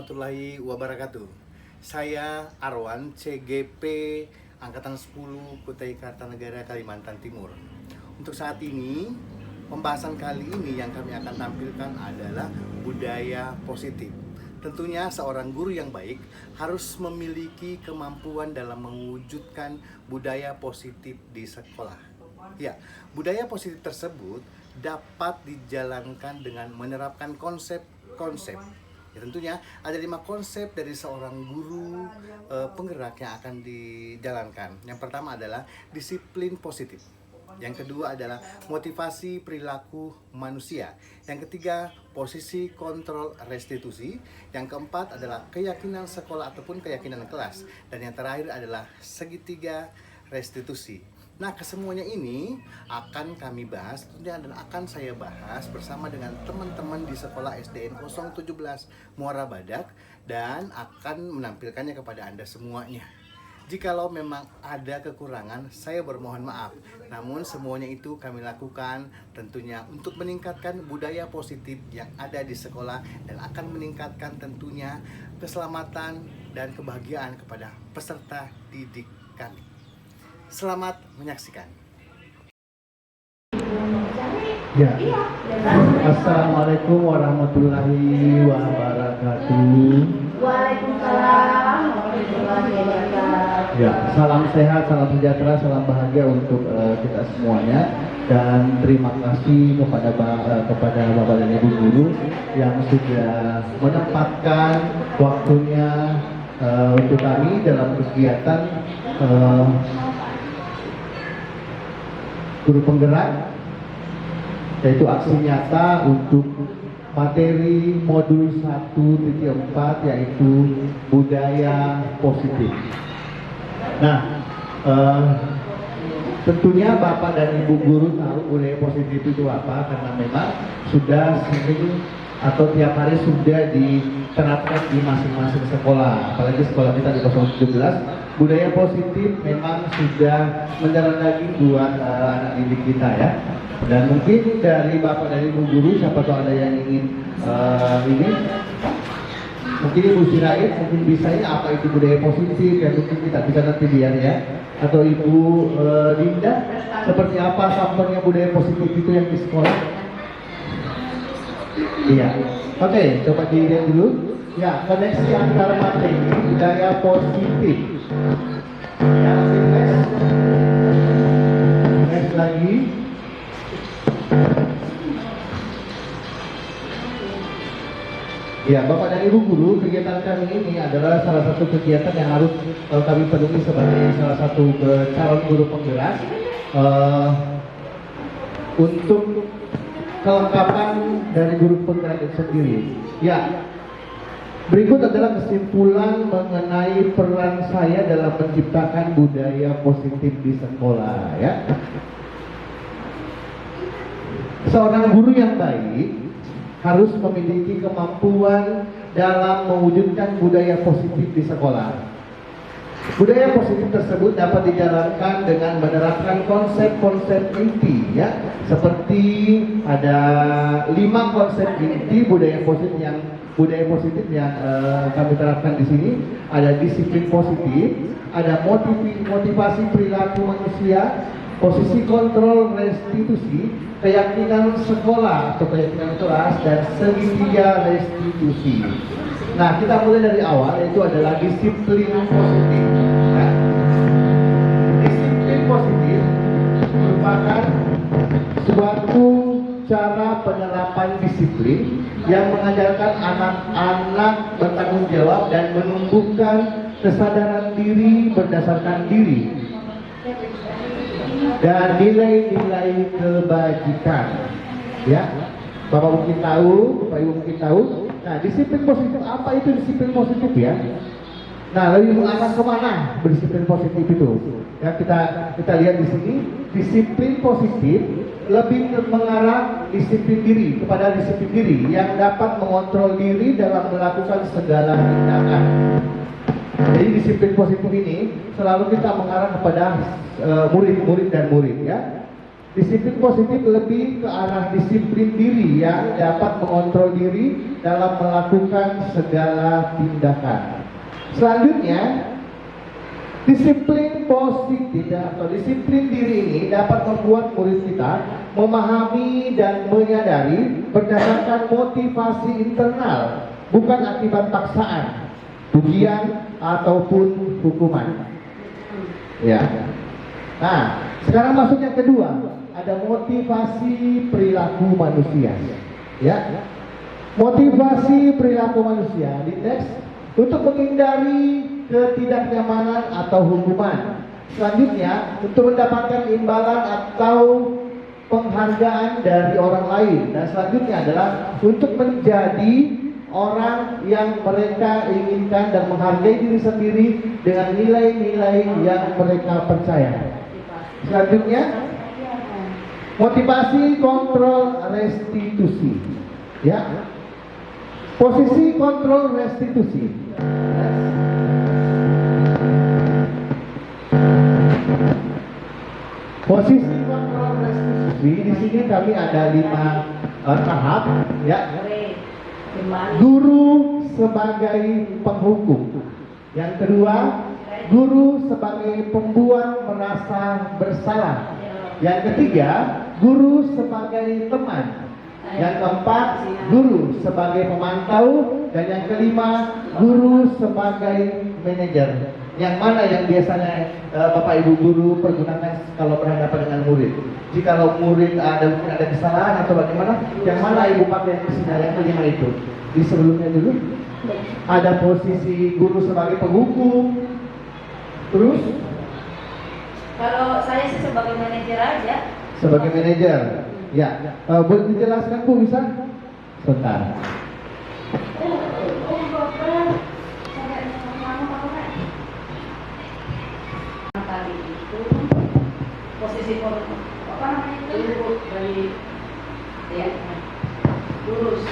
warahmatullahi wabarakatuh. Saya Arwan, CGP Angkatan 10 Kutai Kartanegara, Kalimantan Timur. Untuk saat ini, pembahasan kali ini yang kami akan tampilkan adalah budaya positif. Tentunya seorang guru yang baik harus memiliki kemampuan dalam mewujudkan budaya positif di sekolah. Ya, budaya positif tersebut dapat dijalankan dengan menerapkan konsep-konsep. Ya, tentunya ada 5 konsep dari seorang guru penggerak yang akan dijalankan. Yang pertama adalah disiplin positif. Yang kedua adalah motivasi perilaku manusia. Yang ketiga, posisi kontrol restitusi. Yang keempat adalah keyakinan sekolah ataupun keyakinan kelas. Dan yang terakhir adalah segitiga restitusi. Nah, kesemuanya ini akan kami bahas tentunya, dan akan saya bahas bersama dengan teman-teman di sekolah SDN 017 Muara Badak, dan akan menampilkannya kepada Anda semuanya. Jikalau memang ada kekurangan, saya bermohon maaf. Namun semuanya itu kami lakukan tentunya untuk meningkatkan budaya positif yang ada di sekolah, dan akan meningkatkan tentunya keselamatan dan kebahagiaan kepada peserta didik kami. Selamat menyaksikan. Ya. Assalamualaikum warahmatullahi wabarakatuh. Waalaikumsalam warahmatullahi wabarakatuh. Ya, salam sehat, salam sejahtera, salam bahagia untuk kita semuanya. Dan terima kasih kepada Bapak dan Ibu guru yang sudah menempatkan waktunya untuk kami dalam kegiatan guru penggerak, yaitu aksi nyata untuk materi modul 1.4, yaitu budaya positif. Nah, tentunya Bapak dan Ibu guru tahu budaya positif itu apa, karena memang sudah sering atau tiap hari sudah diterapkan di masing-masing sekolah. Apalagi sekolah kita di 017, budaya positif memang sudah mendarah daging buat anak didik kita ya. Dan mungkin dari Bapak dan Ibu guru, siapa tahu ada yang ingin ini, mungkin Ibu Sirait mungkin bisa ya, apa itu budaya positif, yang mungkin kita bisa nanti lihat ya. Atau Ibu Dinda, seperti apa sampelnya budaya positif itu yang di sekolah? Iya, oke, coba dilihat dulu. Ya, koneksi antara materi budaya positif. Ya, next lagi. Ya, Bapak dan Ibu guru, kegiatan kami ini adalah salah satu kegiatan yang harus kami penuhi sebagai salah satu calon guru penggerak untuk kelengkapan dari guru penggerak itu sendiri. Ya, berikut adalah kesimpulan mengenai peran saya dalam menciptakan budaya positif di sekolah ya. Seorang guru yang baik harus memiliki kemampuan dalam mewujudkan budaya positif di sekolah. Budaya positif tersebut dapat dijalankan dengan menerapkan konsep-konsep inti ya, seperti ada 5 konsep inti budaya positif yang kami terapkan di sini. Ada disiplin positif, ada motivasi perilaku manusia, posisi kontrol restitusi, keyakinan sekolah atau keyakinan kelas, dan segitiga restitusi. Nah, kita mulai dari awal, yaitu adalah disiplin positif. Ya. Disiplin positif merupakan suatu cara penerapan disiplin yang mengajarkan anak-anak bertanggung jawab dan menumbuhkan kesadaran diri berdasarkan diri dan nilai-nilai kebajikan. Ya, Bapak mungkin tahu, Bapak Ibu mungkin tahu. Nah, disiplin positif, apa itu disiplin positif ya? Nah, lebih mengarah kemana berdisiplin positif itu? Ya, kita lihat di sini, disiplin positif lebih mengarah disiplin diri, kepada disiplin diri yang dapat mengontrol diri dalam melakukan segala tindakan. Jadi disiplin positif ini selalu kita mengarah kepada murid-murid dan murid ya. Disiplin positif lebih ke arah disiplin diri yang dapat mengontrol diri dalam melakukan segala tindakan. Selanjutnya, disiplin positif atau disiplin diri ini dapat membuat murid kita memahami dan menyadari berdasarkan motivasi internal, bukan akibat paksaan, pujian ataupun hukuman. Ya. Nah, sekarang masuk yang kedua, ada motivasi perilaku manusia. Ya. Motivasi perilaku manusia di teks untuk menghindari ketidaknyamanan atau hukuman. Selanjutnya, untuk mendapatkan imbalan atau penghargaan dari orang lain. Dan selanjutnya adalah untuk menjadi orang yang mereka inginkan dan menghargai diri sendiri dengan nilai-nilai yang mereka percaya. Selanjutnya, motivasi kontrol restitusi. Ya. Posisi kontrol restitusi. Posisi kontrol restitusi di sini kami ada 5 tahap, ya. Guru sebagai penghukum. Yang kedua, guru sebagai pembuat merasa bersalah. Yang ketiga, guru sebagai teman. Yang keempat, guru sebagai pemantau. Dan yang kelima, guru sebagai manajer. Yang mana yang biasanya Bapak Ibu guru pergunakan kalau berhadapan dengan murid? Jika murid ada kesalahan atau bagaimana, yang mana Ibu pakai yang kesini? Yang kelima itu. Di sebelumnya dulu ada posisi guru sebagai penghukum. Terus? Kalau saya sih sebagai manajer aja. Sebagai manajer, ya. Boleh dijelaskan Bu, bisa? Sebentar. Tadi itu posisi apa namanya itu dari ya lurus.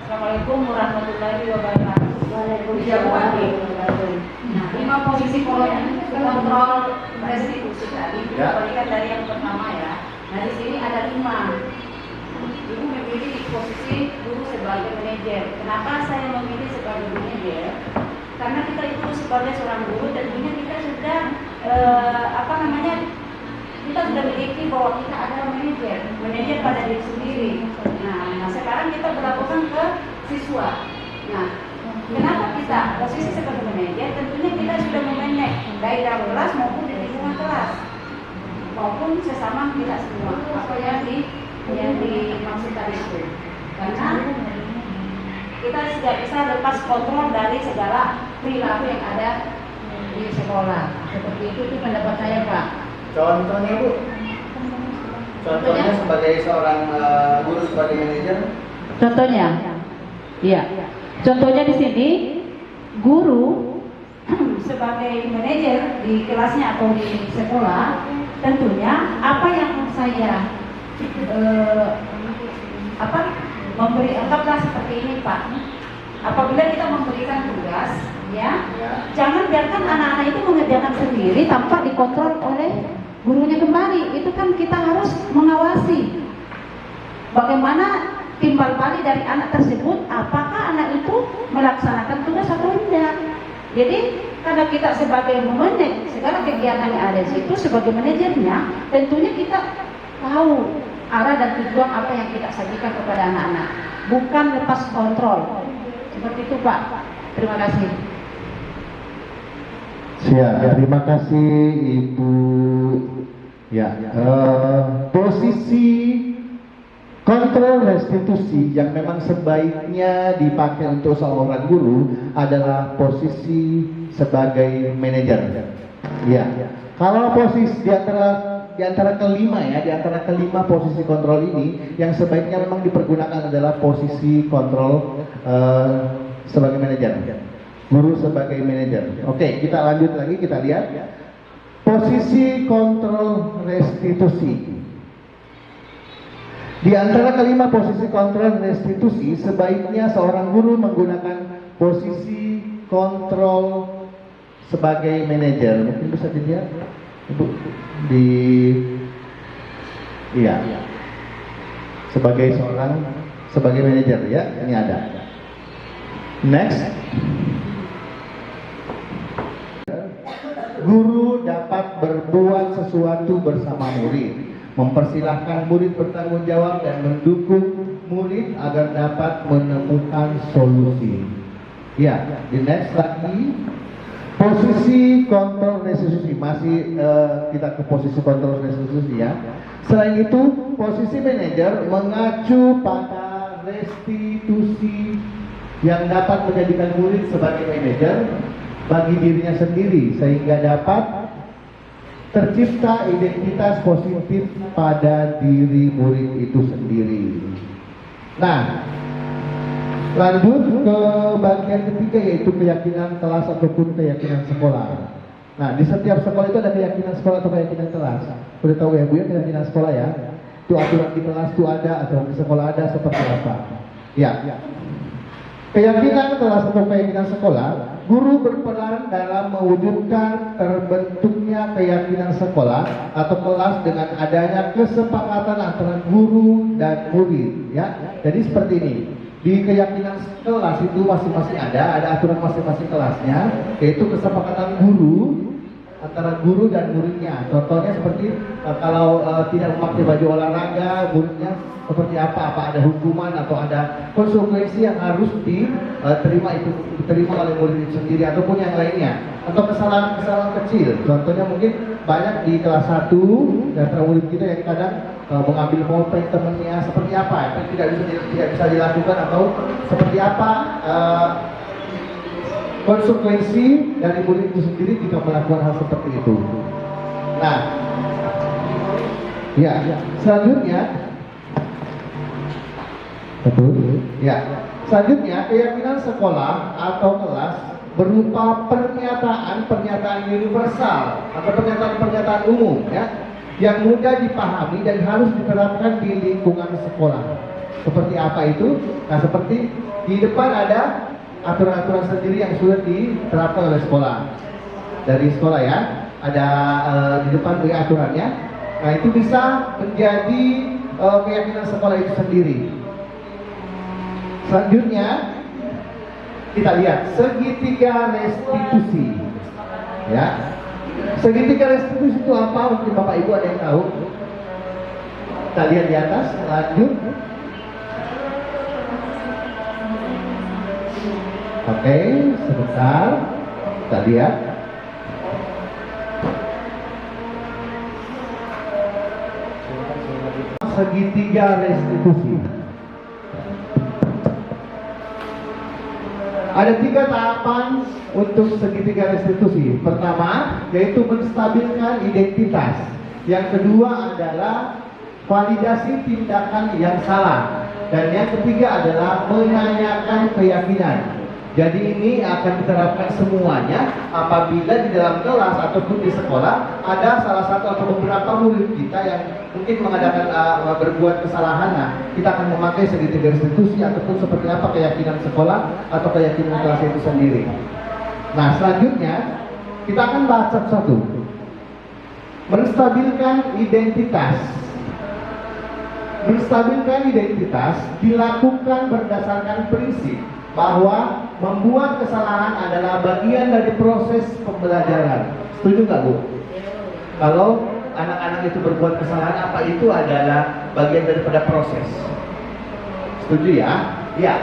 Assalamualaikum warahmatullahi wabarakatuh. Waalaikumsalam. Nah, 5 posisi kontrol restitusi tadi kita berikan dari yang pertama ya. Nah di sini ada 5. Ibu memilih posisi guru sebagai manajer. Kenapa saya memilih sebagai manajer? Karena kita itu sebagai seorang guru tentunya kita sudah kita sudah memiliki bahwa kita adalah manajer pada diri sendiri. Nah sekarang kita berlakukan ke siswa. Nah, kenapa kita posisi sebagai manajer? Tentunya kita sudah memanage baik dalam kelas maupun di lingkungan kelas, maupun sesama kita semua. Apa yang dimaksud tadi itu? Karena kita tidak bisa lepas kontrol dari segala perilaku yang ada di sekolah. Seperti itu pendapat saya, Pak. Contohnya Bu? Contohnya sebagai seorang guru sebagai manajer? Contohnya, iya. Contohnya di sini guru sebagai manajer di kelasnya atau di sekolah, tentunya apa yang saya memberi anggaplah seperti ini Pak. Apabila kita memberikan tugas, ya, jangan biarkan anak-anak itu mengerjakan sendiri tanpa dikontrol oleh gurunya kembali. Itu kan kita harus mengawasi bagaimana timbal balik dari anak tersebut, apakah anak itu melaksanakan tugas atau tidak. Jadi karena kita sebagai memanage segala kegiatan yang ada di situ sebagai manajernya, tentunya kita tahu arah dan tujuan apa yang kita sajikan kepada anak-anak, bukan lepas kontrol. Seperti itu Pak. Terima kasih. Siap, terima kasih Ibu. Ya, posisi kontrol restitusi yang memang sebaiknya dipakai untuk seorang guru adalah posisi sebagai manajer. Ya, kalau posisi di antara kelima ya, di antara kelima posisi kontrol ini yang sebaiknya memang dipergunakan adalah posisi kontrol sebagai manajer. Guru sebagai manajer. Oke, kita lanjut lagi, kita lihat posisi kontrol restitusi. Di antara kelima posisi kontrol restitusi, sebaiknya seorang guru menggunakan posisi kontrol sebagai manajer. Mungkin bisa dilihat, Ibu, di Iya. Sebagai manajer ya, ini ada. Next. Guru dapat berbuat sesuatu bersama murid, mempersilahkan murid bertanggung jawab dan mendukung murid agar dapat menemukan solusi. Ya, di next lagi posisi kontrol restitusi, masih kita ke posisi kontrol restitusi ya. Selain itu, posisi manajer mengacu pada restitusi yang dapat menjadikan murid sebagai manajer bagi dirinya sendiri sehingga dapat tercipta identitas positif pada diri murid itu sendiri. Nah, lanjut ke bagian ketiga yaitu keyakinan kelas ataupun keyakinan sekolah. Nah, di setiap sekolah itu ada keyakinan sekolah atau keyakinan kelas. Sudah tahu ya Bu ya, keyakinan sekolah ya. Itu aturan di kelas itu ada, aturan di sekolah ada seperti apa. Ya. Keyakinan kelas atau keyakinan sekolah, guru berperan dalam mewujudkan terbentuknya keyakinan sekolah atau kelas dengan adanya kesepakatan antara guru dan murid ya. Jadi seperti ini. Di keyakinan kelas itu masing-masing ada aturan masing-masing kelasnya, yaitu kesepakatan guru antara guru dan muridnya. Contohnya seperti kalau tidak memakai baju olahraga, muridnya seperti apa ada hukuman atau ada konsekuensi yang harus diterima oleh murid itu sendiri ataupun yang lainnya, atau kesalahan-kesalahan kecil. Contohnya mungkin banyak di kelas 1 dan murid kita yang kadang mengambil pulpen temannya, seperti apa yang tidak bisa dilakukan atau seperti apa konsekuensi dari murid itu sendiri jika melakukan hal seperti itu. Nah, ya, selanjutnya, betul, ya, selanjutnya keyakinan sekolah atau kelas berupa pernyataan universal atau pernyataan umum, ya, yang mudah dipahami dan harus diterapkan di lingkungan sekolah. Seperti apa itu? Nah, seperti di depan ada aturan-aturan sendiri yang sudah diterapkan oleh sekolah. Dari sekolah ya, ada di depan aturannya. Nah, itu bisa menjadi keyakinan sekolah itu sendiri. Selanjutnya kita lihat segitiga restitusi. Ya. Segitiga restitusi itu apa? Mungkin Bapak Ibu ada yang tahu? Kita lihat di atas, lanjut. Oke, sebentar. Kita lihat. Segitiga restitusi. Ada 3 tahapan untuk segitiga restitusi. Pertama, yaitu menstabilkan identitas. Yang kedua adalah validasi tindakan yang salah. Dan yang ketiga adalah menanyakan keyakinan. Jadi ini akan diterapkan semuanya apabila di dalam kelas ataupun di sekolah ada salah satu atau beberapa murid kita yang mungkin mengadakan berbuat kesalahan. Nah, kita akan memakai segitiga restitusi ataupun seperti apa keyakinan sekolah atau keyakinan kelas itu sendiri. Nah, selanjutnya kita akan bahas satu-satu. Menstabilkan identitas. Menstabilkan identitas dilakukan berdasarkan prinsip bahwa membuat kesalahan adalah bagian dari proses pembelajaran. Setuju nggak Bu? Kalau anak-anak itu berbuat kesalahan, apa itu adalah bagian daripada proses? Setuju ya? Ya.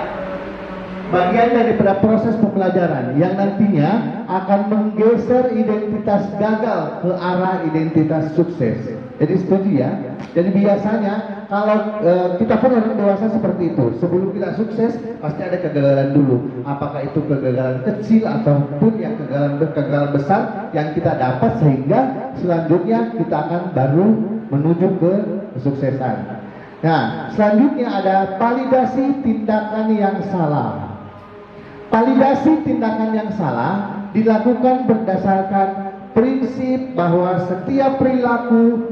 Bagian daripada proses pembelajaran yang nantinya akan menggeser identitas gagal ke arah identitas sukses. Jadi setuju ya? Jadi biasanya kalau kita pun orang dewasa seperti itu. Sebelum kita sukses pasti ada kegagalan dulu. Apakah itu kegagalan kecil ataupun yang kegagalan besar yang kita dapat sehingga selanjutnya kita akan baru menuju ke kesuksesan. Nah, selanjutnya ada validasi tindakan yang salah. Validasi tindakan yang salah dilakukan berdasarkan prinsip bahwa setiap perilaku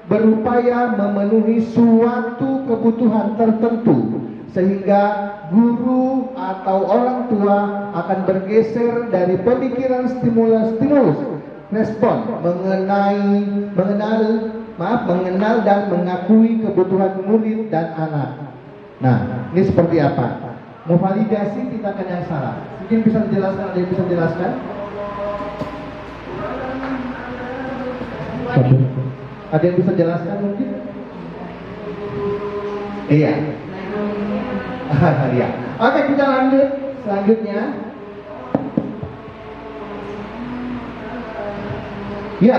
berupaya memenuhi suatu kebutuhan tertentu sehingga guru atau orang tua akan bergeser dari pemikiran stimulus respon mengenal mengenal dan mengakui kebutuhan murid dan anak. Nah, ini seperti apa? Memvalidasi tindakan yang salah. Mungkin bisa dijelaskan, ada yang bisa dijelaskan? Ada yang bisa jelaskan mungkin? Iya. Iya. Oke, kita lanjut. Selanjutnya. Ya,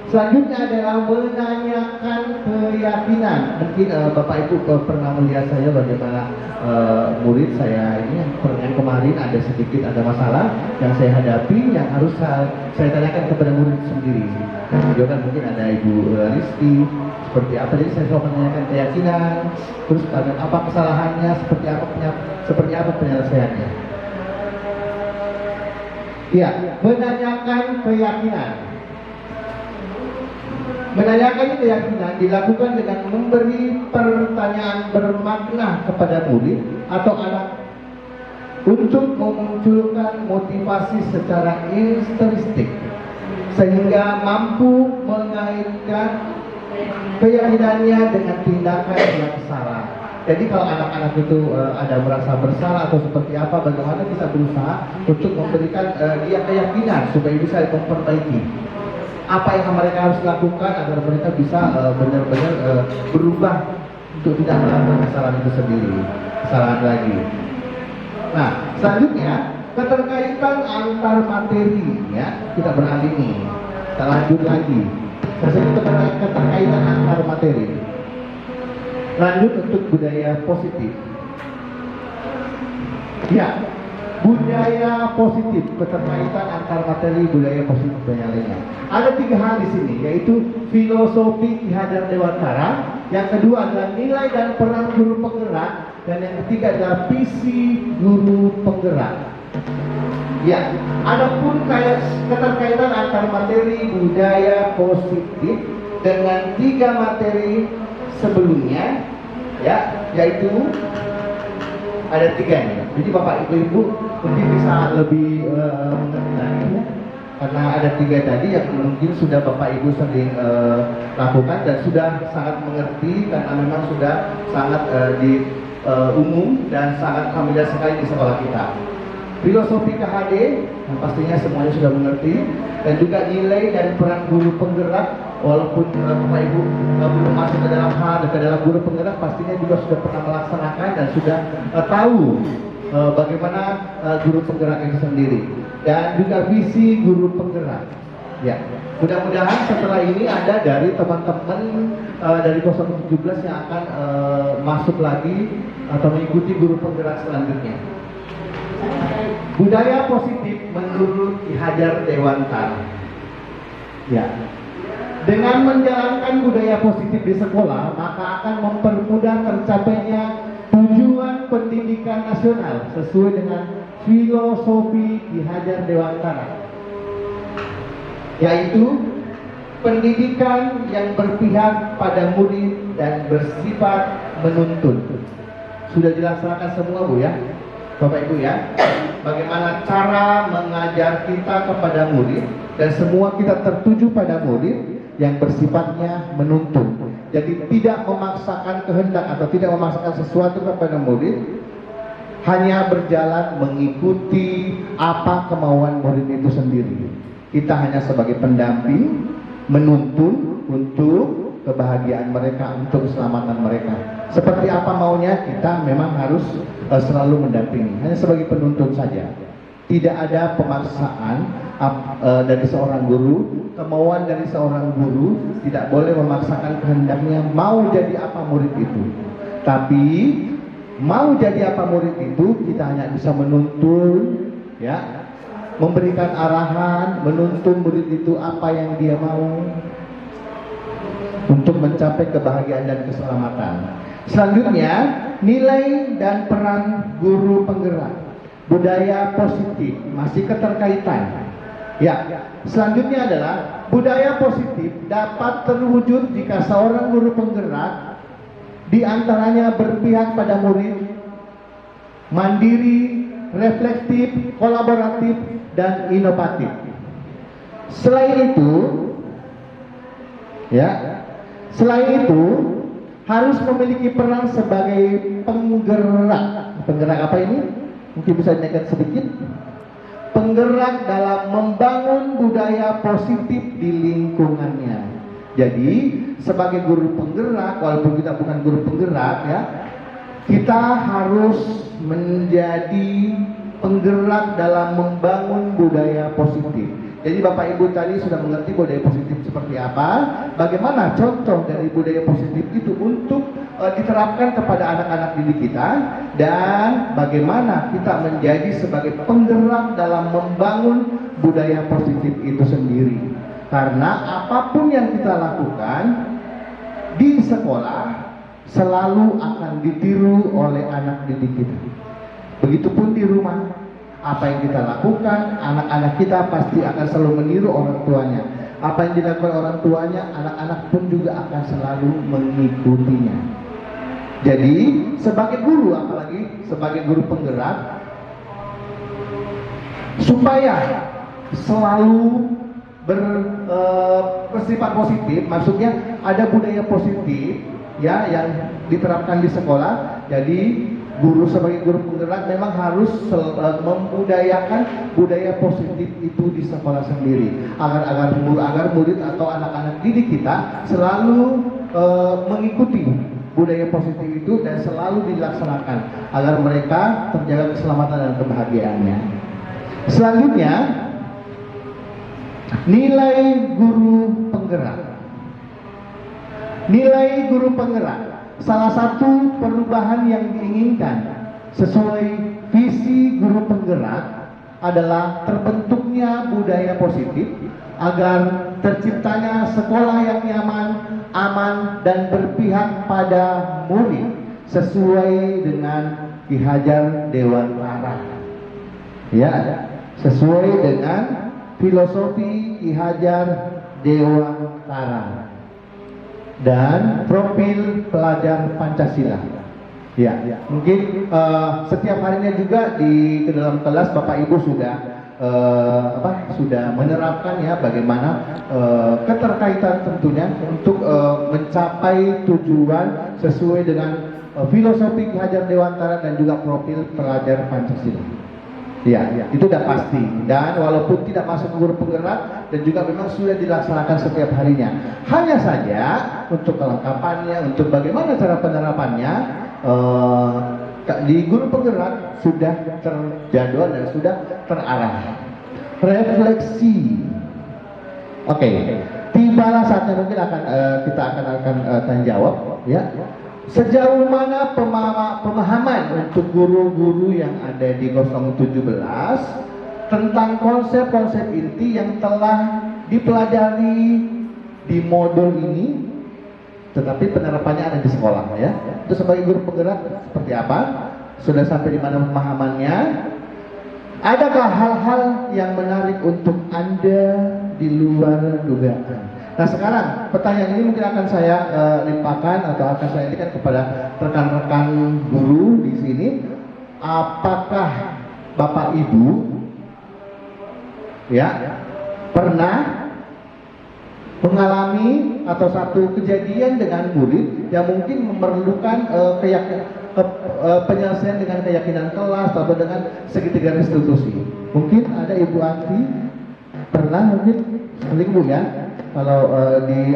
selanjutnya adalah menanyakan keyakinan. Mungkin Bapak Ibu pernah melihat saya bagaimana murid saya ini yang kemarin ada sedikit ada masalah yang saya hadapi, yang harus saya tanyakan kepada murid sendiri. Juga kan mungkin ada Ibu Rizky, seperti apa, jadi saya selalu menanyakan keyakinan, terus apa kesalahannya, seperti apa penyelesaiannya. Iya, menanyakan keyakinan. Menanyakan keyakinan dilakukan dengan memberi pertanyaan bermakna kepada murid atau anak untuk memunculkan motivasi secara intrinsik sehingga mampu mengaitkan keyakinannya dengan tindakan yang salah. Jadi kalau anak-anak itu ada merasa bersalah atau seperti apa, bagaimana kita berusaha untuk memberikan dia keyakinan supaya bisa memperbaiki apa yang mereka harus lakukan agar mereka bisa benar-benar berubah untuk tidak melakukan kesalahan itu sendiri, kesalahan lagi. Nah, selanjutnya keterkaitan antar materi, ya, kita beralih nih, kita lanjut lagi. Keterkaitan antar materi. Lanjut untuk budaya positif. Ya, budaya positif, keterkaitan antar materi, budaya positif dan yang lainnya. Ada 3 hal di sini, yaitu filosofi Ki Hajar Dewantara, yang kedua adalah nilai dan peran guru penggerak, dan yang ketiga adalah visi guru penggerak. Ya, adapun keterkaitan antar materi budaya positif dengan 3 materi sebelumnya, ya, yaitu ada 3 nih. Jadi Bapak Ibu mungkin bisa lebih mengenai, karena ada 3 tadi yang mungkin sudah Bapak Ibu sering lakukan dan sudah sangat mengerti, karena memang sudah sangat umum dan sangat familiar sekali di sekolah kita. Filosofi KHD yang pastinya semuanya sudah mengerti, dan juga nilai dan peran guru penggerak, walaupun Bapak Ibu belum masuk ke dalam hal ke dalam guru penggerak, pastinya juga sudah pernah melaksanakan dan sudah tahu bagaimana guru penggerak itu sendiri, dan juga visi guru penggerak. Ya, mudah-mudahan setelah ini ada dari teman-teman dari 017 yang akan masuk lagi atau mengikuti guru penggerak selanjutnya. Budaya positif menurut Ki Hajar Dewantara. Ya, dengan menjalankan budaya positif di sekolah, maka akan mempermudah tercapainya tujuan pendidikan nasional sesuai dengan filosofi Ki Hajar Dewantara, yaitu pendidikan yang berpihak pada murid dan bersifat menuntun. Sudah dilaksanakan semua, Bu, ya, Bapak Ibu, ya, bagaimana cara mengajar kita kepada murid, dan semua kita tertuju pada murid yang bersifatnya menuntun. Jadi tidak memaksakan kehendak atau tidak memaksakan sesuatu kepada murid, hanya berjalan mengikuti apa kemauan murid itu sendiri. Kita hanya sebagai pendamping, menuntun untuk kebahagiaan mereka, untuk keselamatan mereka. Seperti apa maunya, kita memang harus selalu mendampingi, hanya sebagai penuntun saja. Tidak ada pemaksaan dari seorang guru, kemauan dari seorang guru tidak boleh memaksakan kehendaknya mau jadi apa murid itu. Tapi mau jadi apa murid itu, kita hanya bisa menuntun, ya, memberikan arahan, menuntun murid itu apa yang dia mau untuk mencapai kebahagiaan dan keselamatan. Selanjutnya, nilai dan peran guru penggerak, budaya positif, masih keterkaitan. Ya, selanjutnya adalah budaya positif dapat terwujud jika seorang guru penggerak diantaranya berpihak pada murid, mandiri, reflektif, kolaboratif, dan inovatif. Selain itu, ya, Selain itu, harus memiliki peran sebagai penggerak. Penggerak apa ini? Mungkin bisa dinaikkan sedikit. Penggerak dalam membangun budaya positif di lingkungannya. Jadi, sebagai guru penggerak, walaupun kita bukan guru penggerak ya, kita harus menjadi penggerak dalam membangun budaya positif. Jadi Bapak Ibu tadi sudah mengerti budaya positif seperti apa, bagaimana contoh dari budaya positif itu untuk diterapkan kepada anak-anak didik kita, dan bagaimana kita menjadi sebagai penggerak dalam membangun budaya positif itu sendiri. Karena apapun yang kita lakukan di sekolah selalu akan ditiru oleh anak didik kita. Begitupun di rumah, apa yang kita lakukan, anak-anak kita pasti akan selalu meniru orang tuanya. Apa yang dilakukan orang tuanya, anak-anak pun juga akan selalu mengikutinya. Jadi, sebagai guru, apalagi sebagai guru penggerak, supaya selalu bersifat positif, maksudnya ada budaya positif ya yang diterapkan di sekolah. Jadi guru sebagai guru penggerak memang harus membudayakan budaya positif itu di sekolah sendiri, agar murid atau anak-anak didik kita selalu mengikuti budaya positif itu dan selalu dilaksanakan agar mereka terjaga keselamatan dan kebahagiaannya. Selanjutnya, nilai guru penggerak. Nilai guru penggerak, salah satu perubahan yang diinginkan sesuai visi guru penggerak adalah terbentuknya budaya positif agar terciptanya sekolah yang nyaman, aman, dan berpihak pada murid sesuai dengan Ki Hajar Dewantara. Ya, sesuai dengan filosofi Ki Hajar Dewantara dan profil pelajar Pancasila. Ya, mungkin setiap harinya juga di dalam kelas Bapak Ibu sudah menerapkan ya bagaimana keterkaitan tentunya untuk mencapai tujuan sesuai dengan filosofi Ki Hajar Dewantara dan juga profil pelajar Pancasila. Ya, itu sudah pasti. Dan walaupun tidak masuk guru penggerak dan juga memang sudah dilaksanakan setiap harinya. Hanya saja untuk kelengkapannya, untuk bagaimana cara penerapannya, di guru penggerak sudah terjadwal dan sudah terarah. Refleksi. Oke, tibalah saatnya mungkin kita akan tanya jawab ya. Sejauh mana pemahaman untuk guru-guru yang ada di 017 tentang konsep-konsep inti yang telah dipelajari di modul ini, tetapi penerapannya ada di sekolah ya. Itu sebagai guru penggerak seperti apa? Sudah sampai di mana pemahamannya? Adakah hal-hal yang menarik untuk Anda di luar dugaan? Nah sekarang pertanyaan ini mungkin akan saya limpahkan atau akan saya berikan kepada rekan-rekan guru di sini. Apakah Bapak Ibu ya pernah mengalami atau satu kejadian dengan murid yang mungkin memerlukan penyelesaian dengan keyakinan kelas atau dengan segitiga restitusi? Mungkin ada Ibu Anti pernah, mungkin sering Bu ya. Kalau di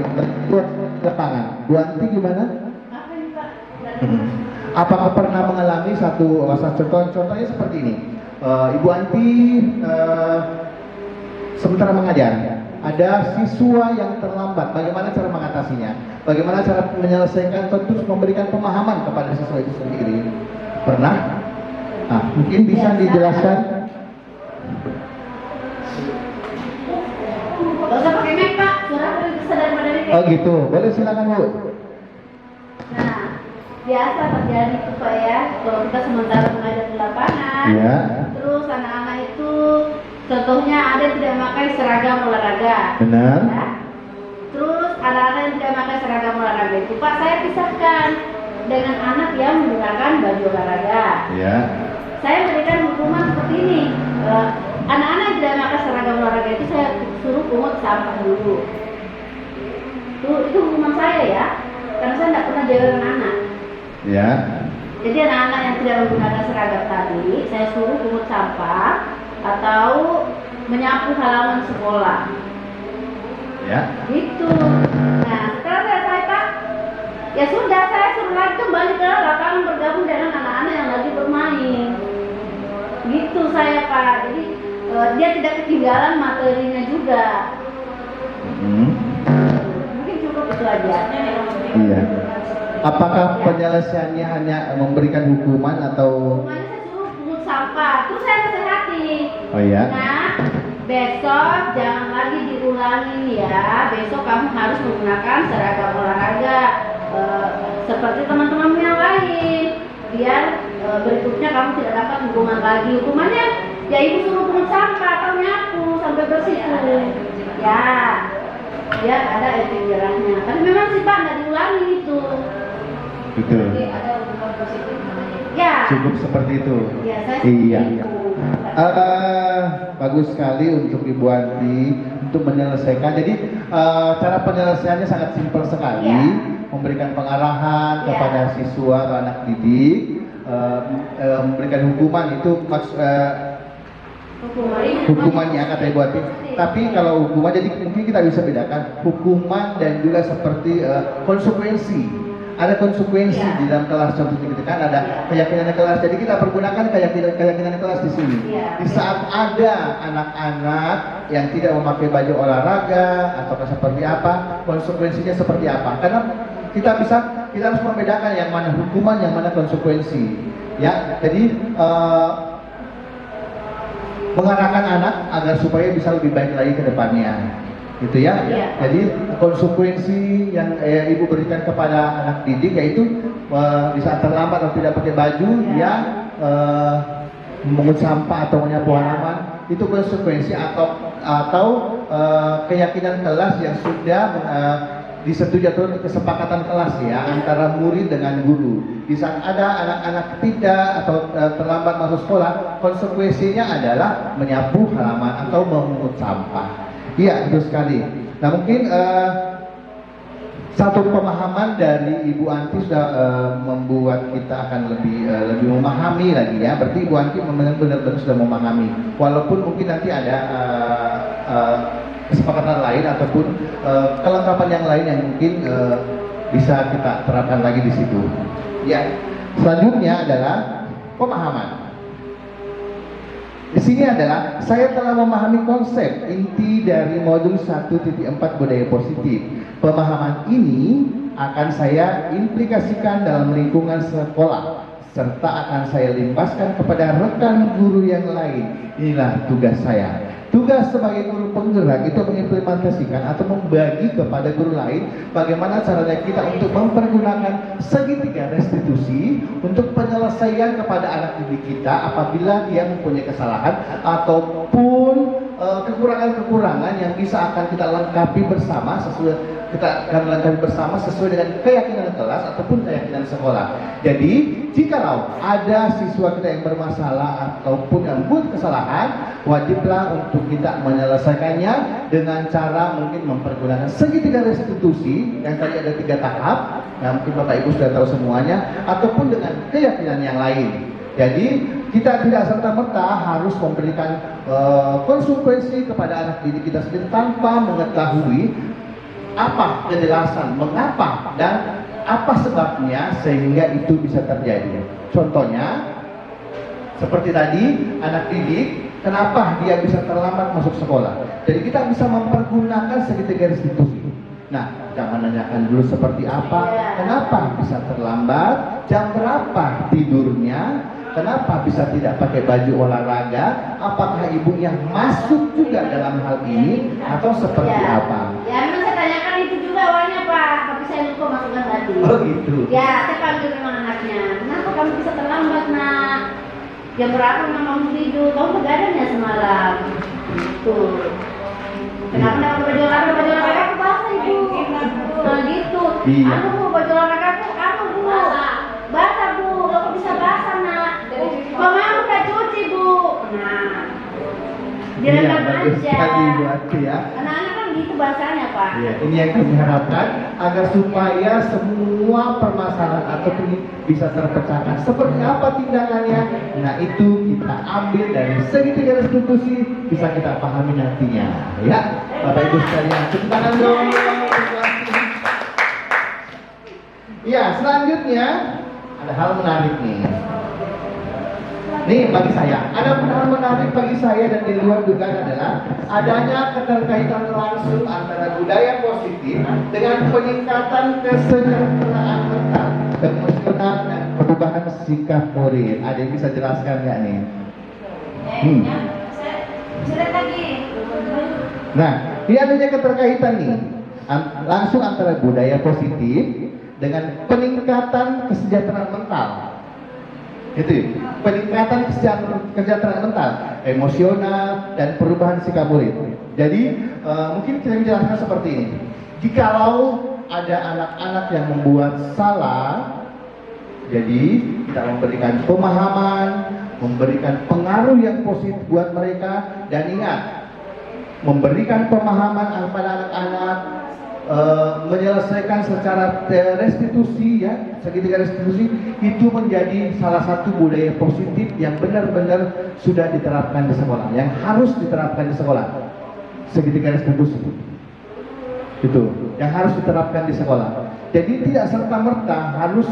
lapangan, Bu Anti gimana? Apakah pernah mengalami satu contohnya seperti ini? Ibu Anti sementara mengajar, ada siswa yang terlambat. Bagaimana cara mengatasinya? Bagaimana cara menyelesaikan? Tentu memberikan pemahaman kepada siswa itu sendiri. Pernah? Nah, mungkin bisa dijelaskan. Gak usah pakai mic Pak, suara lebih besar daripada mic. Oh gitu, boleh silakan Bu. Nah, biasa terjadi itu Pak ya, kalau kita sementara mengajar di lapangan, Ya. terus anak-anak itu contohnya ada yang tidak memakai seragam olahraga. Benar. Ya. Terus anak-anak yang tidak memakai seragam olahraga itu Pak, saya pisahkan dengan anak yang menggunakan baju olahraga. Ya. Saya berikan hukuman seperti ini. Anak-anak yang tidak memakai seragam olahraga itu saya suruh pungut sampah dulu. Itu hukuman saya ya, karena saya tidak pernah jaga anak. Ya. Jadi anak-anak yang tidak menggunakan seragam tadi, saya suruh pungut sampah atau menyapu halaman sekolah. Ya. Gitu. Nah, setelah selesai Pak, ya sudah saya suruh lagi kembali ke lapangan bergabung dengan anak-anak yang lagi bermain. Gitu saya Pak. Jadi dia tidak ketinggalan materinya juga. Mungkin cukup itu aja. Iya. Apakah penyelesaiannya hanya memberikan hukuman atau? Hukumannya saya suruh pungut sampah, terus saya nasihati. Oh iya. Nah, besok jangan lagi diulangin ya. Besok kamu harus menggunakan seragam olahraga seperti teman-teman yang lain. Biar berikutnya kamu tidak dapat hukuman lagi. Hukumannya ya ibu suruh pungut sampah atau nyapu sampai bersih tuh. Ya, biar ada efek jerahnya. Tapi memang sih Pak nggak diulangi itu. Betul. Jadi ada hukuman positif namanya. Ya. Cukup seperti itu. Ya, saya Iya. itu. Bagus sekali untuk Ibu Anti untuk menyelesaikan. Jadi cara penyelesaiannya sangat simpel sekali, Ya. memberikan pengarahan Ya. kepada siswa atau anak didik, memberikan hukuman itu hukumannya kata Ibu Anti. Tapi kalau hukuman, jadi mungkin kita bisa bedakan hukuman dan juga seperti konsekuensi. Ada konsekuensi Ya. di dalam kelas, contohnya gitu kan, ada keyakinan kelas. Jadi kita pergunakan keyakinan kelas di sini. Ya. Di saat ada anak-anak yang tidak memakai baju olahraga atau seperti apa, konsekuensinya seperti apa? Karena kita harus membedakan yang mana hukuman, yang mana konsekuensi. Ya, jadi mengarahkan anak agar supaya bisa lebih baik lagi ke depannya. Gitu ya. Iya. Jadi konsekuensi yang ibu berikan kepada anak didik yaitu di saat terlambat atau tidak pakai baju, dia memungut sampah atau menyapu halaman, itu konsekuensi atau keyakinan kelas yang sudah disetujui atau kesepakatan kelas ya antara murid dengan guru. Di saat ada anak-anak tidak atau terlambat masuk sekolah, konsekuensinya adalah menyapu halaman atau memungut sampah. Iya, betul sekali. Nah, mungkin satu pemahaman dari Ibu Anti sudah membuat kita akan lebih memahami lagi ya. Berarti Ibu Anti benar-benar sudah memahami. Walaupun mungkin nanti ada kesepakatan lain ataupun kelengkapan yang lain yang mungkin bisa kita terapkan lagi di situ. Ya. Selanjutnya adalah pemahaman. Di sini adalah saya telah memahami konsep inti dari modul 1.4 budaya positif. Pemahaman ini akan saya implikasikan dalam lingkungan sekolah serta akan saya limpaskan kepada rekan guru yang lain. Inilah tugas saya. Tugas sebagai guru penggerak itu mengimplementasikan atau membagi kepada guru lain bagaimana caranya kita untuk mempergunakan segitiga restitusi untuk penyelesaian kepada anak didik kita apabila dia mempunyai kesalahan ataupun kekurangan-kekurangan yang bisa akan kita lengkapi bersama sesuai dengan keyakinan kelas ataupun keyakinan sekolah. Jadi, jikalau ada siswa kita yang bermasalah ataupun yang membuat kesalahan, wajiblah untuk kita menyelesaikannya dengan cara mungkin mempergunakan segitiga restitusi yang tadi ada 3 tahap, yang mungkin Bapak Ibu sudah tahu semuanya, ataupun dengan keyakinan yang lain. Jadi kita tidak serta-merta harus memberikan konsekuensi kepada anak didik kita sendiri tanpa mengetahui apa kejelasan mengapa dan apa sebabnya sehingga itu bisa terjadi. Contohnya seperti tadi anak didik, kenapa dia bisa terlambat masuk sekolah. Jadi kita bisa mempergunakan segitiga restitusi. Nah, kita menanyakan dulu seperti apa, kenapa bisa terlambat, jam berapa tidurnya, kenapa bisa tidak pakai baju olahraga, apakah ibunya masuk juga dalam hal ini atau seperti apa? Ya, memang saya tanyakan itu juga awalnya Pak, tapi saya lupa masukkan tadi. Oh gitu. Ya, saya panggil memang anaknya. Kenapa kamu bisa terlambat nak? Jam berapa memang kamu tidur? Kamu begadang ya semalam? Gitu. Kenapa nggak pakai baju olahraga? Baju olahraga aku basah ibu. Nah gitu. Iya. Bu, baju olahraga aku bu. Basah bu, kok bisa basah nak? Mama udah cuci bu. Nah, Iya, direndam bagus aja. sekali Bu Ati ya. Anak-anak kan gitu bahasanya Pak. Ya, ini yang kami harapkan agar supaya semua permasalahan atau ini bisa terpecahkan. Seperti apa tindakannya? Nah itu kita ambil dari segitiga restitusi, bisa kita pahami nantinya. Ya, Bapak Ibu sekalian, tepuk tangan dong. Ya, selanjutnya ada hal menarik nih. Nih bagi saya, ada hal menarik bagi saya dan di luar dugaan adalah adanya keterkaitan langsung antara budaya positif dengan peningkatan kesejahteraan mental, emosional dan perubahan sikap murid. Ada yang bisa jelaskan nggak nih? Sudah lagi. Nah, ini adanya keterkaitan nih langsung antara budaya positif dengan peningkatan kesejahteraan mental. Itu ya, peningkatan kesejahteraan mental, emosional dan perubahan sikap murid. Jadi mungkin saya menjelaskan seperti ini. Jikalau ada anak-anak yang membuat salah, jadi kita memberikan pemahaman, memberikan pengaruh yang positif buat mereka, dan ingat, memberikan pemahaman kepada anak-anak, menyelesaikan secara restitusi, ya, segitiga restitusi itu menjadi salah satu budaya positif yang benar-benar sudah diterapkan di sekolah, yang harus diterapkan di sekolah. Segitiga restitusi itu yang harus diterapkan di sekolah. Jadi tidak serta-merta harus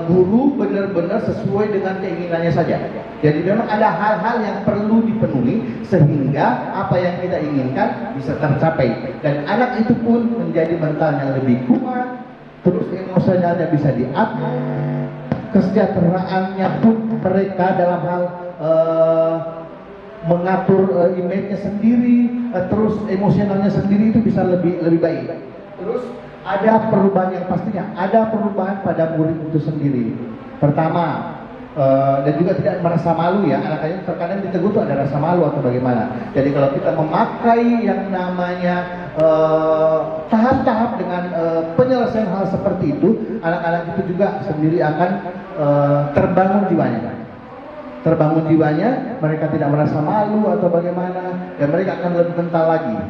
guru benar-benar sesuai dengan keinginannya saja. Jadi memang ada hal-hal yang perlu dipenuhi sehingga apa yang kita inginkan bisa tercapai. Dan anak itu pun menjadi mental yang lebih kuat, terus emosionalnya bisa diatur, kesejahteraannya pun mereka dalam hal mengatur image-nya sendiri, terus emosionalnya sendiri itu bisa lebih baik. Terus ada perubahan yang pastinya, ada perubahan pada murid itu sendiri. Pertama, dan juga tidak merasa malu, ya, anak-anak terkadang ditegur tuh ada rasa malu atau bagaimana. Jadi kalau kita memakai yang namanya tahap-tahap dengan penyelesaian hal seperti itu, anak-anak itu juga sendiri akan terbangun jiwanya, mereka tidak merasa malu atau bagaimana, dan mereka akan lebih mental lagi.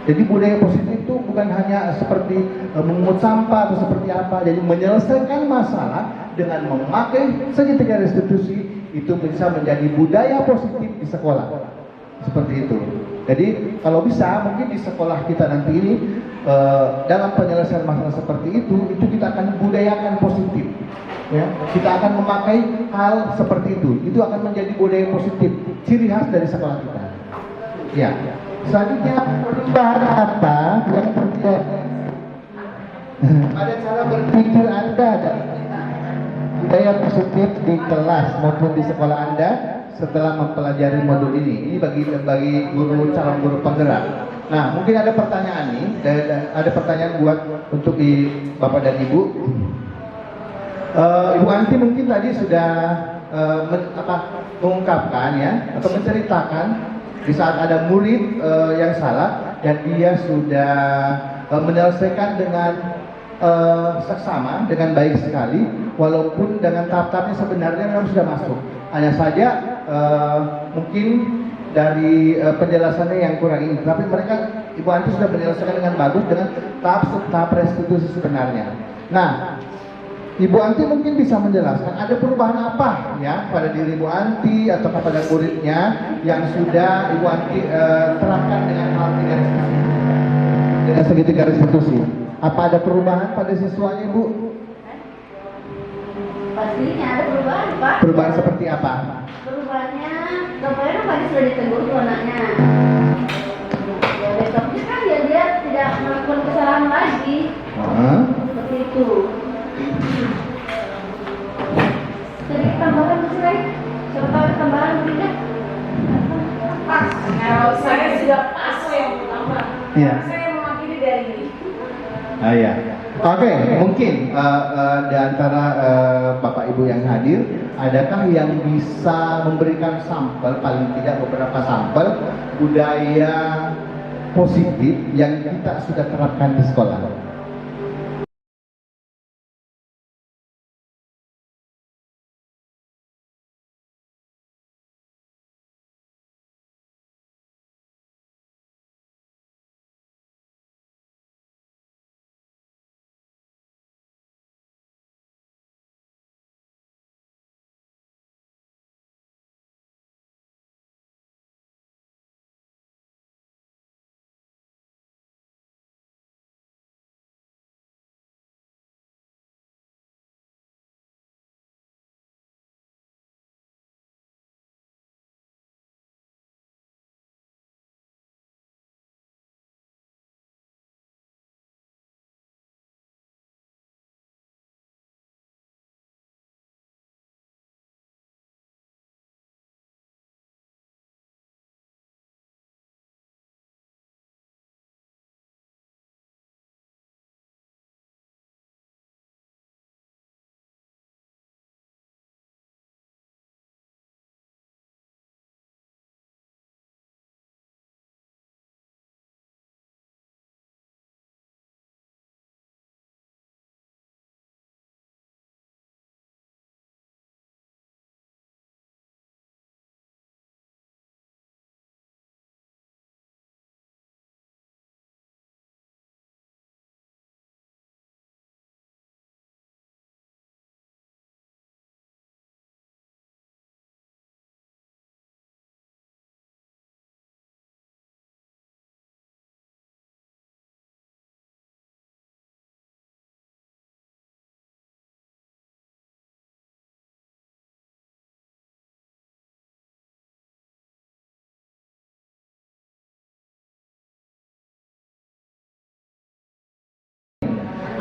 Jadi budaya positif itu bukan hanya seperti memungut sampah atau seperti apa. Jadi menyelesaikan masalah dengan memakai segitiga restitusi itu bisa menjadi budaya positif di sekolah. Seperti itu. Jadi kalau bisa mungkin di sekolah kita nanti ini dalam penyelesaian masalah seperti itu kita akan budayakan positif. Ya, kita akan memakai hal seperti itu. Itu akan menjadi budaya positif, ciri khas dari sekolah kita. Ya. Selanjutnya, perubahan apa yang terjadi pada cara berpikir Anda dan budaya positif di kelas maupun di sekolah Anda setelah mempelajari modul ini? Ini bagi guru, calon guru penggerak. Nah, mungkin ada pertanyaan nih, ada pertanyaan buat untuk Bapak dan Ibu. Ibu Anti mungkin tadi sudah mengungkapkan, ya, atau menceritakan di saat ada murid yang salah dan dia sudah menyelesaikan dengan seksama, dengan baik sekali, walaupun dengan tahap-tahapnya sebenarnya memang sudah masuk. Hanya saja mungkin dari penjelasannya yang kurang ini, tapi mereka, Ibu Anti sudah menyelesaikan dengan bagus dengan tahap restitusi sebenarnya. Nah, Ibu Anti mungkin bisa menjelaskan ada perubahan apa, ya, pada diri Ibu Anti atau kepada muridnya yang sudah Ibu Anti terapkan dengan hal tiga restitusi, dengan segitiga restitusi. Apa ada perubahan pada siswanya, Ibu? Pastinya ada perubahan, Pak. Perubahan seperti apa? Perubahannya, kemarin tadi sudah ditegur tuh anaknya. Ya besoknya kan dia tidak melakukan kesalahan lagi. Seperti itu. Jadi tambahan selesai. Siapa tahu tambahan berikutnya? Pas. Kalau saya sudah pas yang pertama. Iya. Saya mewakili dari ini. Ya. Oke, mungkin di antara Bapak Ibu yang hadir, adakah yang bisa memberikan sampel, paling tidak beberapa sampel budaya positif yang kita sudah terapkan di sekolah?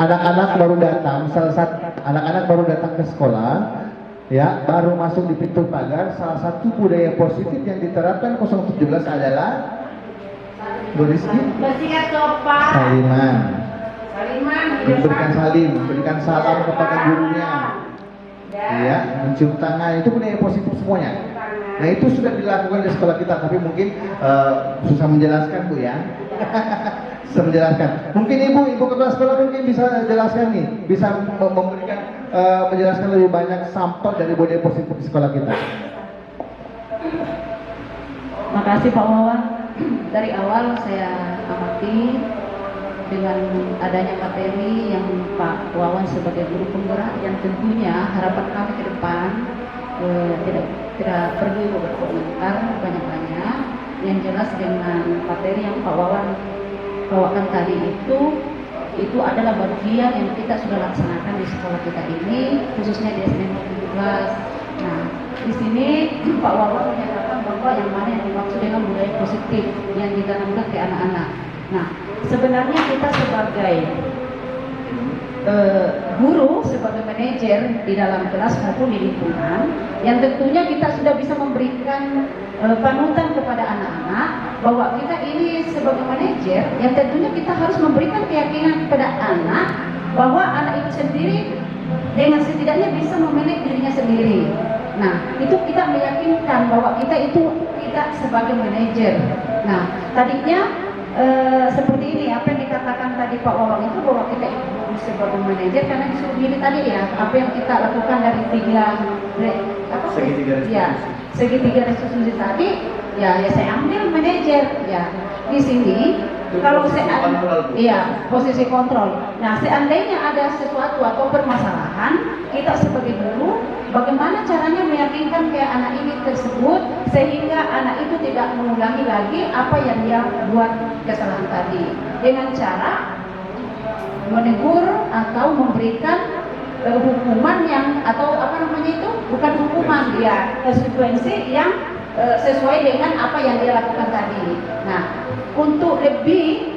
anak-anak baru datang, salah satu anak-anak baru datang ke sekolah, ya, baru masuk di pintu pagar. Salah satu budaya positif yang diterapkan 017 adalah Bu Rizky, Bersihkan sopan. saliman, Saliman. memberikan salim, memberikan salam kepada gurunya, ya, mencium tangan, itu budaya positif semuanya. Nah itu sudah dilakukan di sekolah kita, tapi mungkin susah menjelaskan Bu ya. Susah menjelaskan. Mungkin ibu kepala sekolah mungkin bisa jelaskan nih, bisa memberikan menjelaskan lebih banyak sampel dari budaya positif di sekolah kita. Makasih Pak Wawan. Dari awal saya amati dengan adanya materi yang Pak Wawan sebagai guru penggerak, yang tentunya harapan kami ke depan tidak perlu berkomentar banyak-banyak. Yang jelas dengan materi yang Pak Wawan bawakan tadi itu adalah bagian yang kita sudah laksanakan di sekolah kita ini, khususnya di SDN 17. Nah, di sini Pak Wawan menyatakan bahwa yang mana yang dimaksud dengan budaya positif yang ditanamkan ke anak-anak. Nah, sebenarnya kita sebagai guru, sebagai manajer di dalam kelas maupun di lingkungan, yang tentunya kita sudah bisa memberikan panutan kepada anak-anak bahwa kita ini sebagai manajer, yang tentunya kita harus memberikan keyakinan kepada anak bahwa anak itu sendiri dengan setidaknya bisa memanage dirinya sendiri. Nah, itu kita meyakinkan bahwa kita sebagai manajer. Nah, tadinya seperti ini, apa yang dikatakan tadi Pak Wawan itu bahwa kita itu sebagai manajer karena disuruh pilih tadi ya, apa yang kita lakukan dari segitiga restitusi tadi, ya saya ambil manajer ya. Di sini kalau posisi kontrol. Nah, seandainya ada sesuatu atau permasalahan, kita sebagai guru bagaimana caranya meyakinkan ke anak ini tersebut sehingga anak itu tidak mengulangi lagi apa yang dia buat kesalahan tadi, dengan cara menegur atau memberikan hukuman yang atau bukan hukuman ya, konsekuensi yang sesuai dengan apa yang dia lakukan tadi. Nah, untuk lebih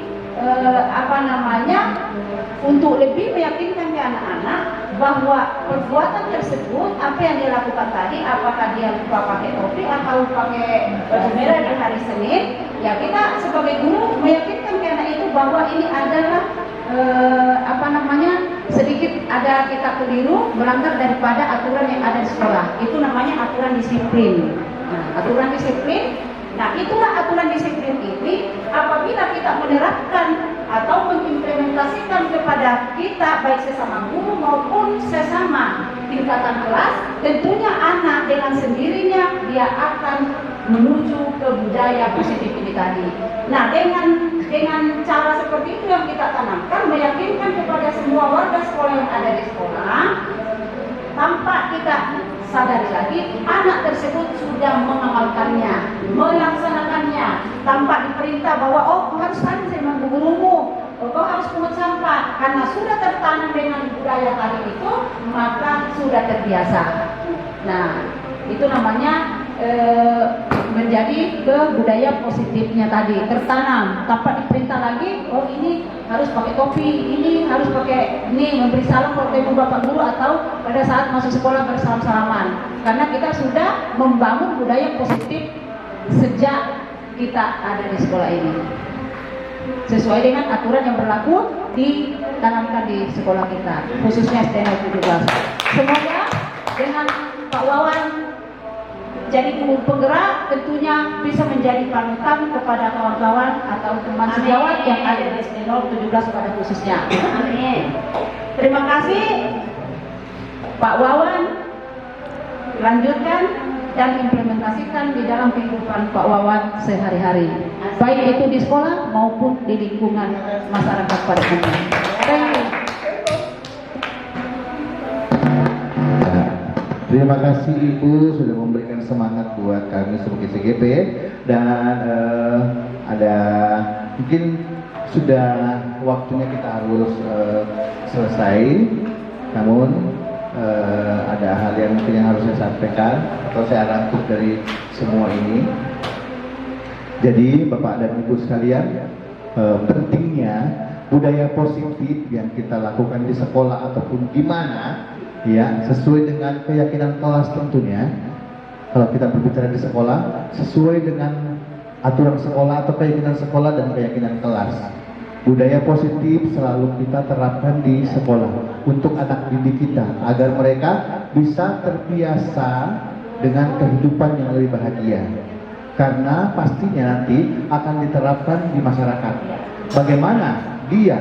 untuk lebih meyakinkan ke anak-anak bahwa perbuatan tersebut, apa yang dia lakukan tadi, apakah dia lupa pakai topi atau pakai baju merah di hari Senin, ya kita sebagai guru meyakinkan ke anak itu bahwa ini adalah sedikit ada kita keliru melanggar daripada aturan yang ada di sekolah. Itu namanya aturan disiplin. Nah, aturan disiplin. Nah, itulah aturan disiplin ini apabila kita menerapkan atau mengimplementasikan kepada kita baik sesama guru maupun sesama tingkatan kelas, tentunya anak dengan sendirinya dia akan menuju ke budaya positif ini tadi. Nah, dengan cara seperti itu yang kita tanamkan, meyakinkan kepada semua warga sekolah yang ada di sekolah, tanpa kita sadari lagi, anak tersebut sudah mengamalkannya, melaksanakannya, tanpa diperintah bahwa kau harus tadi sama gurumu, kau harus pungut sampah, karena sudah tertanam dengan budaya tadi itu, maka sudah terbiasa. Nah, itu namanya menjadi ke budaya positifnya tadi, tertanam tanpa diperintah lagi, ini harus pakai topi, ini harus pakai ini, memberi salam kalau ketemu bapak guru atau pada saat masuk sekolah bersalam-salaman, karena kita sudah membangun budaya positif sejak kita ada di sekolah ini sesuai dengan aturan yang berlaku ditanamkan di sekolah kita, khususnya SDN 17. Semoga dengan Pak Wawan jadi guru penggerak tentunya bisa menjadi panutan kepada kawan-kawan atau teman sejawat yang ada di SDN 17 pada khususnya. Amin. Terima kasih Pak Wawan, lanjutkan dan implementasikan di dalam kehidupan Pak Wawan sehari-hari, baik itu di sekolah maupun di lingkungan masyarakat pada umumnya. Thank you. Terima kasih Ibu sudah memberikan semangat buat kami sebagai CGP, dan ada mungkin sudah waktunya kita harus selesai, namun ada hal yang mungkin yang harus saya sampaikan atau saya rangkum dari semua ini. Jadi Bapak dan Ibu sekalian, pentingnya budaya positif yang kita lakukan di sekolah ataupun di mana, ya, sesuai dengan keyakinan kelas tentunya. Kalau kita berbicara di sekolah, sesuai dengan aturan sekolah atau keyakinan sekolah dan keyakinan kelas. Budaya positif selalu kita terapkan di sekolah untuk anak didik kita agar mereka bisa terbiasa dengan kehidupan yang lebih bahagia. Karena pastinya nanti akan diterapkan di masyarakat. Bagaimana dia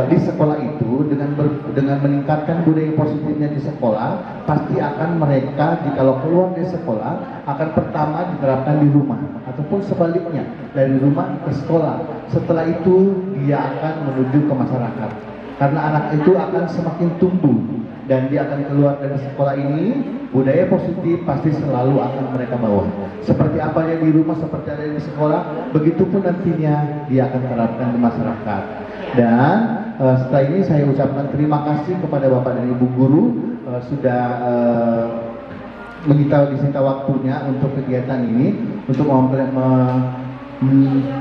di sekolah itu dengan meningkatkan budaya positifnya di sekolah, pasti akan mereka jikalau keluar dari sekolah akan pertama diterapkan di rumah ataupun sebaliknya dari rumah ke sekolah. Setelah itu dia akan menuju ke masyarakat. Karena anak itu akan semakin tumbuh dan dia akan keluar dari sekolah ini, budaya positif pasti selalu akan mereka bawa. Seperti apa yang di rumah, seperti ada di sekolah, begitupun nantinya dia akan terapkan di masyarakat. Dan setelah ini saya ucapkan terima kasih kepada Bapak dan Ibu Guru sudah disita waktunya untuk kegiatan ini, untuk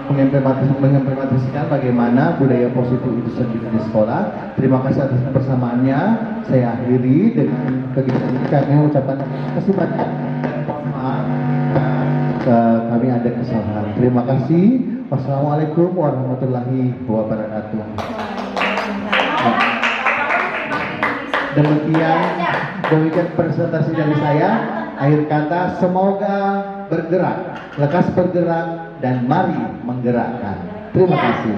mengimplementasikan bagaimana budaya positif itu sendiri di sekolah. Terima kasih atas kebersamaannya. Saya akhiri dengan kegiatan ini. Kami ucapkan terima kasih banyak dan mohon maaf kami ada kesalahan. Terima kasih. Wassalamualaikum warahmatullahi wabarakatuh. Demikian presentasi dari saya. Akhir kata, semoga bergerak, lekas bergerak, dan mari menggerakkan. Terima kasih.